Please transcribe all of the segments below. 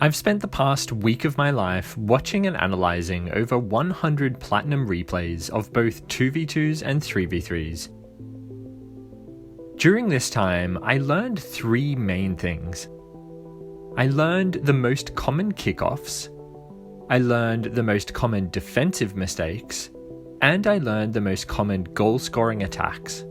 I've spent the past week of my life watching and analysing over 100 platinum replays of both 2v2s and 3v3s. During this time, I learned three main things. I learned the most common kickoffs, I learned the most common defensive mistakes, and I learned the most common goal-scoring attacks.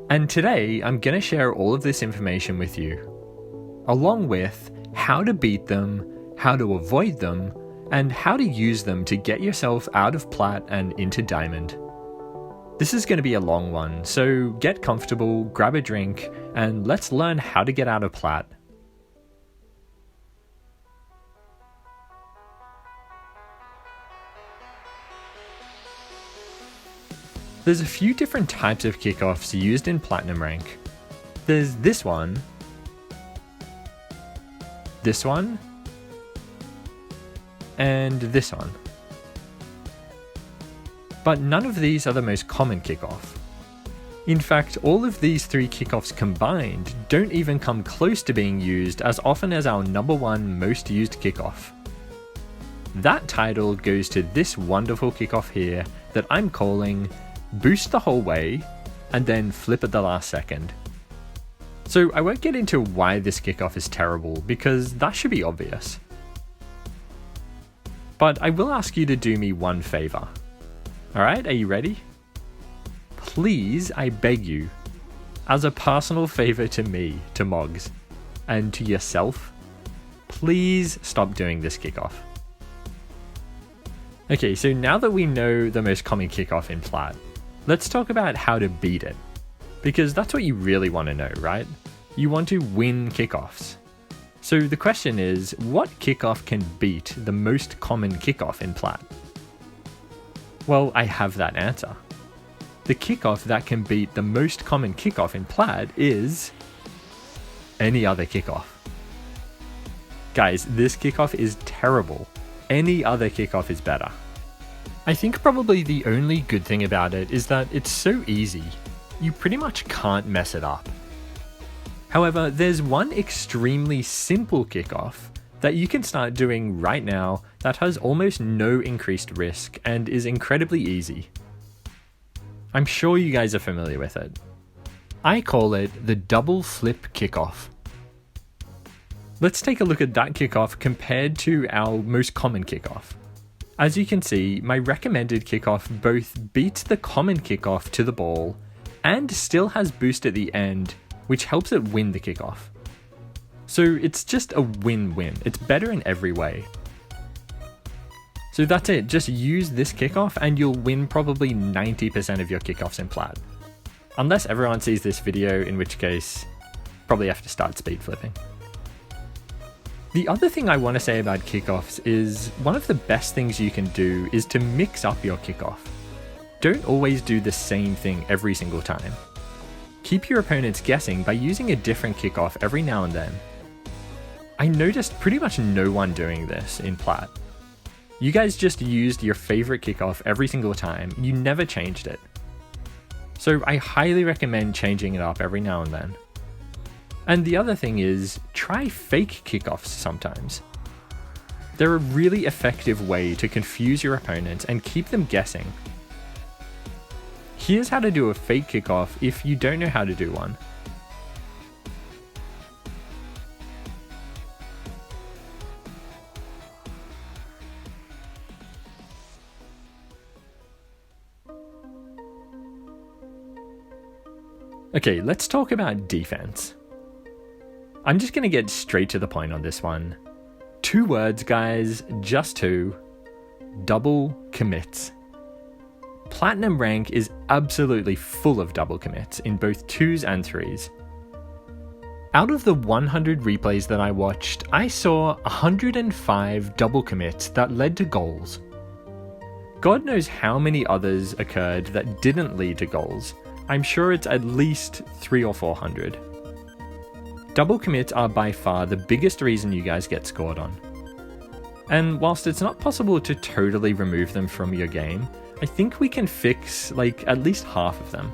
And today, I'm going to share all of this information with you, along with how to beat them, how to avoid them, and how to use them to get yourself out of Plat and into Diamond. This is going to be a long one, so get comfortable, grab a drink, and let's learn how to get out of Plat. There's a few different types of kickoffs used in Platinum rank. There's this one, and this one. But none of these are the most common kickoff. In fact, all of these three kickoffs combined don't even come close to being used as often as our number one most used kickoff. That title goes to this wonderful kickoff here that I'm calling Boost the Whole Way and then Flip at the last second. So I won't get into why this kickoff is terrible because that should be obvious. But I will ask you to do me one favor. Alright, are you ready? Please, I beg you, as a personal favor to me, to Mogz, and to yourself, please stop doing this kickoff. Okay, so now that we know the most common kickoff in Plat, let's talk about how to beat it. Because that's what you really want to know, right? You want to win kickoffs. So the question is, what kickoff can beat the most common kickoff in Plat? Well, I have that answer. The kickoff that can beat the most common kickoff in Plat is any other kickoff. Guys, this kickoff is terrible. Any other kickoff is better. I think probably the only good thing about it is that it's so easy. You pretty much can't mess it up. However, there's one extremely simple kickoff that you can start doing right now that has almost no increased risk and is incredibly easy. I'm sure you guys are familiar with it. I call it the double flip kickoff. Let's take a look at that kickoff compared to our most common kickoff. As you can see, my recommended kickoff both beats the common kickoff to the ball and still has boost at the end, which helps it win the kickoff. So it's just a win-win. It's better in every way. So that's it. Just use this kickoff and you'll win probably 90% of your kickoffs in Plat. Unless everyone sees this video, in which case, probably have to start speed flipping. The other thing I want to say about kickoffs is one of the best things you can do is to mix up your kickoff. Don't always do the same thing every single time. Keep your opponents guessing by using a different kickoff every now and then. I noticed pretty much no one doing this in Plat. You guys just used your favorite kickoff every single time, you never changed it. So I highly recommend changing it up every now and then. And the other thing is, try fake kickoffs sometimes. They're a really effective way to confuse your opponents and keep them guessing. Here's how to do a fake kickoff if you don't know how to do one. Okay, let's talk about defense. I'm just going to get straight to the point on this one. 2 words, guys, just 2. Double commits. Platinum rank is absolutely full of double commits in both 2s and 3s. Out of the 100 replays that I watched, I saw 105 double commits that led to goals. God knows how many others occurred that didn't lead to goals. I'm sure it's at least 300 or 400. Double commits are by far the biggest reason you guys get scored on. And whilst it's not possible to totally remove them from your game, I think we can fix at least half of them.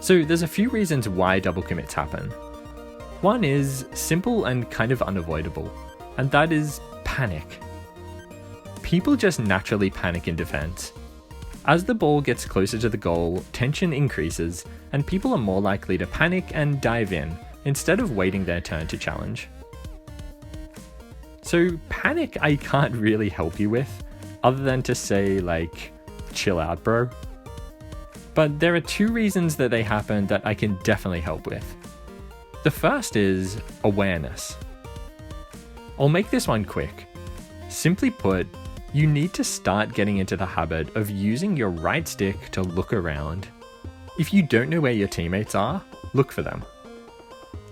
So there's a few reasons why double commits happen. One is simple and kind of unavoidable. and that is panic. People just naturally panic in defense. As the ball gets closer to the goal, tension increases, and people are more likely to panic and dive in, instead of waiting their turn to challenge. So panic I can't really help you with, other than to say like, chill out bro. But there are two reasons that they happen that I can definitely help with. The first is awareness. I'll make this one quick. Simply put, you need to start getting into the habit of using your right stick to look around. If you don't know where your teammates are, look for them.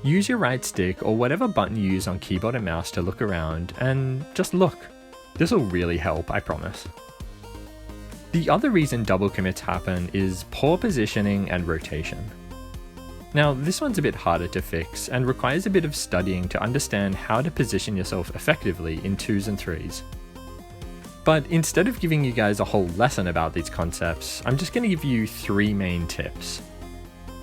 Use your right stick or whatever button you use on keyboard and mouse to look around and just look. This will really help, I promise. The other reason double commits happen is poor positioning and rotation. Now, this one's a bit harder to fix and requires a bit of studying to understand how to position yourself effectively in 2s and 3s. But instead of giving you guys a whole lesson about these concepts, I'm just going to give you 3 main tips.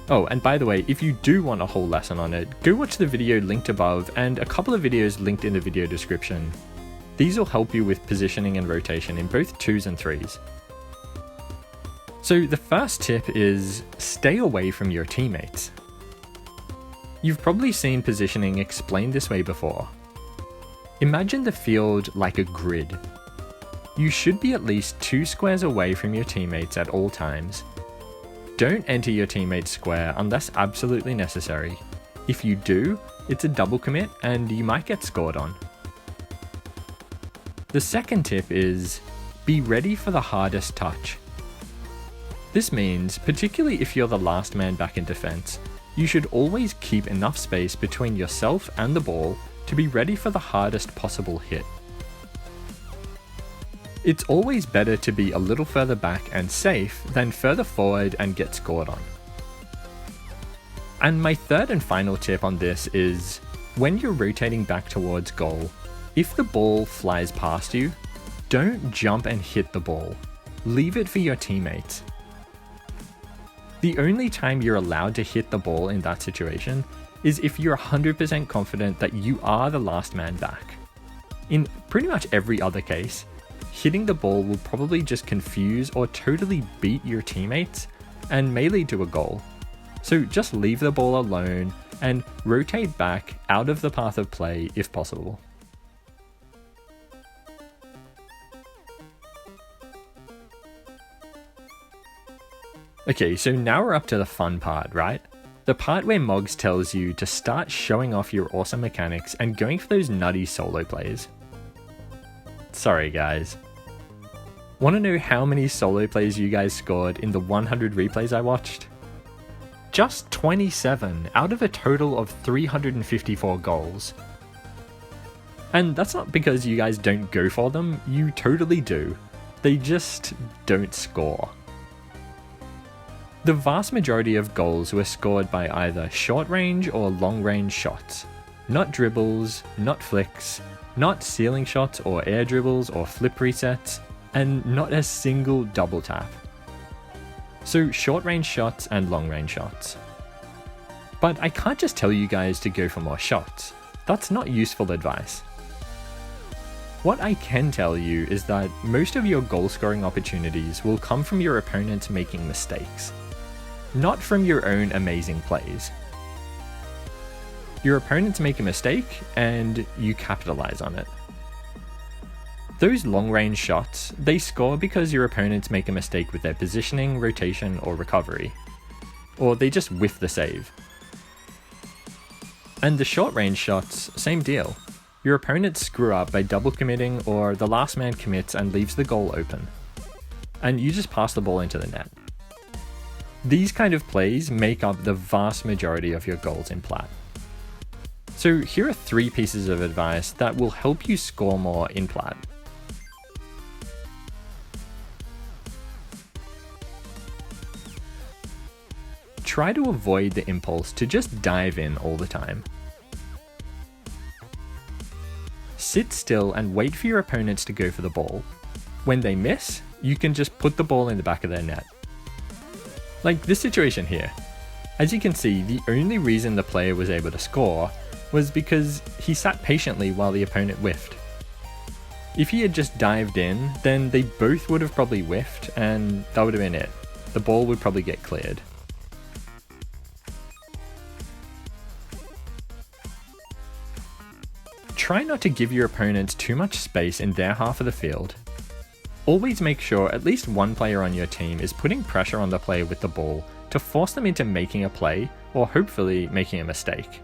Oh, and by the way, if you do want a whole lesson on it, go watch the video linked above and a couple of videos linked in the video description. These will help you with positioning and rotation in both 2s and 3s. So the first tip is stay away from your teammates. You've probably seen positioning explained this way before. Imagine the field like a grid. You should be at least 2 squares away from your teammates at all times. Don't enter your teammate's square unless absolutely necessary. If you do, it's a double commit and you might get scored on. The second tip is be ready for the hardest touch. This means, particularly if you're the last man back in defense, you should always keep enough space between yourself and the ball to be ready for the hardest possible hit. It's always better to be a little further back and safe than further forward and get scored on. And my third and final tip on this is, when you're rotating back towards goal, if the ball flies past you, don't jump and hit the ball. Leave it for your teammates. The only time you're allowed to hit the ball in that situation is if you're 100% confident that you are the last man back. In pretty much every other case, hitting the ball will probably just confuse or totally beat your teammates and may lead to a goal. So just leave the ball alone and rotate back out of the path of play if possible. Okay, so now we're up to the fun part, right? The part where Mogz tells you to start showing off your awesome mechanics and going for those nutty solo plays. Sorry guys. Want to know how many solo plays you guys scored in the 100 replays I watched? Just 27 out of a total of 354 goals. And that's not because you guys don't go for them, you totally do. They just don't score. The vast majority of goals were scored by either short range or long range shots. Not dribbles, not flicks, not ceiling shots or air dribbles or flip resets, and not a single double tap. So short range shots and long range shots. But I can't just tell you guys to go for more shots. That's not useful advice. What I can tell you is that most of your goal scoring opportunities will come from your opponents making mistakes, not from your own amazing plays. Your opponents make a mistake and you capitalize on it. Those long-range shots, they score because your opponents make a mistake with their positioning, rotation, or recovery. Or they just whiff the save. And the short-range shots, same deal. Your opponents screw up by double committing or the last man commits and leaves the goal open. And you just pass the ball into the net. These kind of plays make up the vast majority of your goals in Plat. So here are 3 pieces of advice that will help you score more in Plat. Try to avoid the impulse to just dive in all the time. Sit still and wait for your opponents to go for the ball. When they miss, you can just put the ball in the back of their net. Like this situation here. As you can see, the only reason the player was able to score was because he sat patiently while the opponent whiffed. If he had just dived in, then they both would have probably whiffed, and that would have been it. The ball would probably get cleared. Try not to give your opponents too much space in their half of the field. Always make sure at least one player on your team is putting pressure on the player with the ball to force them into making a play, or hopefully making a mistake.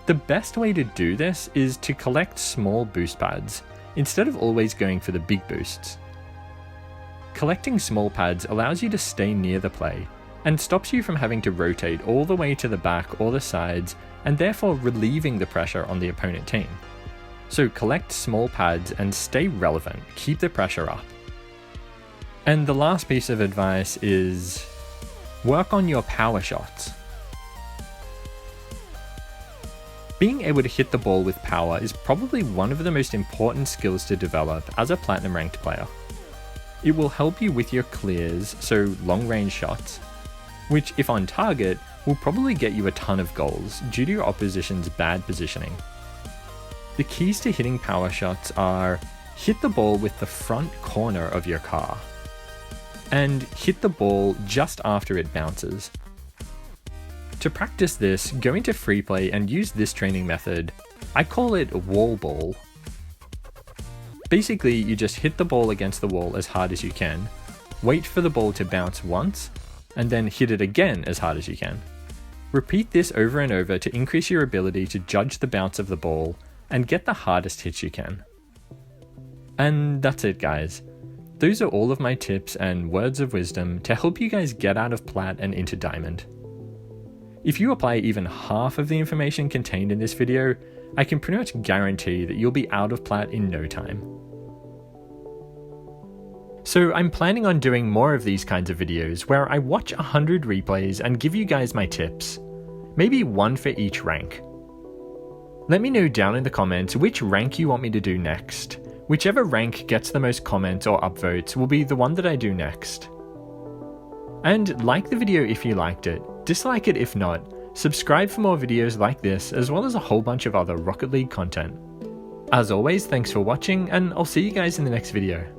The best way to do this is to collect small boost pads, instead of always going for the big boosts. Collecting small pads allows you to stay near the play, and stops you from having to rotate all the way to the back or the sides, and therefore relieving the pressure on the opponent team. So collect small pads and stay relevant, keep the pressure up. And the last piece of advice is work on your power shots. Being able to hit the ball with power is probably one of the most important skills to develop as a platinum ranked player. It will help you with your clears, so long range shots, which if on target will probably get you a ton of goals due to your opposition's bad positioning. The keys to hitting power shots are hit the ball with the front corner of your car, and hit the ball just after it bounces. To practice this, go into free play and use this training method. I call it wall ball. Basically, you just hit the ball against the wall as hard as you can, wait for the ball to bounce once, and then hit it again as hard as you can. Repeat this over and over to increase your ability to judge the bounce of the ball and get the hardest hits you can. And that's it, guys. Those are all of my tips and words of wisdom to help you guys get out of Plat and into Diamond. If you apply even half of the information contained in this video, I can pretty much guarantee that you'll be out of Plat in no time. So I'm planning on doing more of these kinds of videos where I watch 100 replays and give you guys my tips. Maybe one for each rank. Let me know down in the comments which rank you want me to do next. Whichever rank gets the most comments or upvotes will be the one that I do next. And like the video if you liked it, dislike it if not, subscribe for more videos like this as well as a whole bunch of other Rocket League content. As always, thanks for watching and I'll see you guys in the next video.